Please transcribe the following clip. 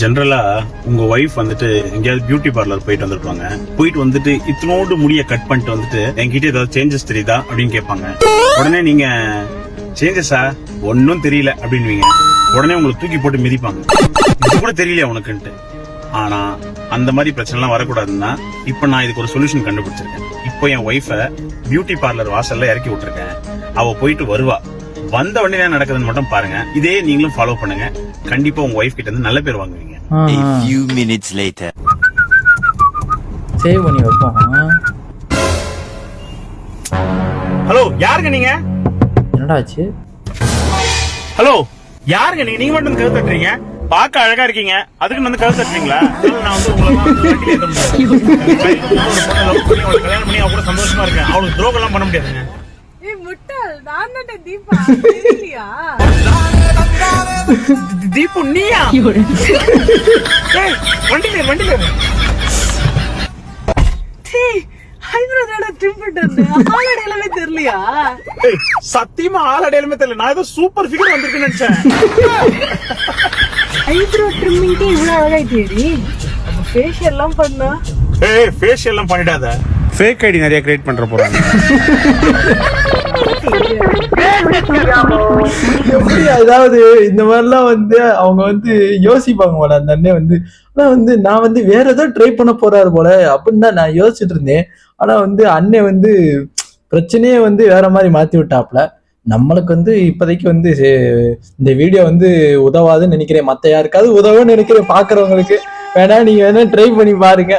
ஜென்ரலா உங்க ஒய்ஃப் வந்துட்டு எங்கேயாவது பியூட்டி பார்லர் போயிட்டு வந்திருப்பாங்க. போயிட்டு வந்துட்டு இத்தனோடு முடிய கட் பண்ணிட்டு வந்துட்டு என்கிட்ட ஏதாவது சேஞ்சஸ் தெரியுதா அப்படின்னு கேட்பாங்க. உடனே நீங்க சேஞ்சஸா ஒன்னும் தெரியல அப்படின்னுவீங்க. உடனே உங்களை தூக்கி போட்டு மிதிப்பாங்க, இது கூட தெரியல உனக்குன்ட்டு. ஆனா அந்த மாதிரி பிரச்சனை எல்லாம் வரக்கூடாதுன்னா இப்ப நான் இதுக்கு ஒரு சொல்யூஷன் கண்டுபிடிச்சிருக்கேன். இப்போ என் ஒய்ஃப பியூட்டி பார்லர் வாசல்ல இறக்கி விட்டுருக்கேன். அவ போயிட்டு வருவா. வந்த உடனே என்ன நடக்குதுன்னு மட்டும் பாருங்க. இதே நீங்களும் ஃபாலோ பண்ணுங்க. கண்டிப்பா உங்க ஒய்ஃப் கிட்ட இருந்து நல்ல பேர் வாங்குவீங்க. A few minutes later. Save பண்ணி வைப்போம். ஹலோ, யாருங்க நீங்க? என்னடா ஆச்சு? ஹலோ, யாருங்க நீங்க? நீங்க மட்டும் கழுத்து தட்டுறீங்க. பார்க்க அழகா இருக்கீங்க, அதுக்கு வந்து கழுத்து தட்டுறீங்களா? நான் வந்து உங்களை கல்யாணம் பண்ணி அவ கூட சந்தோஷமா இருக்கேன். அவளுக்கு துரோகம் எல்லாம் பண்ண முடியாதுங்க. தீபு நீயா? வண்டியில சத்தியமா ஆளடையாலுமே தெரியல. நான் ஏதோ சூப்பர் ஃபிகர் வந்திருக்குன்னு நினைச்சேன். ஐப்ரோ ட்ரிம்மிங்க்கு இவ்வளவு அழகாயிட்டேடி. அப்ப ஃபேஷியல் எல்லாம் பண்ணா? ஏய், ஃபேஷியல் எல்லாம் பண்ணிடாத. ஃபேக் ஐடி நிறைய கிரியேட் பண்ற போறாங்க. எப்படி அதாவது இந்த மாதிரிலாம் வந்து அவங்க வந்து யோசிப்பாங்க போல. அந்த அண்ணன் வந்து ஆனா வந்து நான் வந்து வேற ஏதோ ட்ரை பண்ண போறாரு போல அப்படின்னு தான் நான் யோசிச்சுட்டு இருந்தேன். ஆனா வந்து அண்ணன் வந்து பிரச்சனையே வந்து வேற மாதிரி மாத்தி விட்டாப்ல. நம்மளுக்கு வந்து இப்போதைக்கு வந்து இந்த வீடியோ வந்து உதவாதுன்னு நினைக்கிறேன். மத்த யாருக்காவது உதவுன்னு நினைக்கிறேன். பாக்குறவங்களுக்கு வேணா நீங்க வேணா ட்ரை பண்ணி பாருங்க.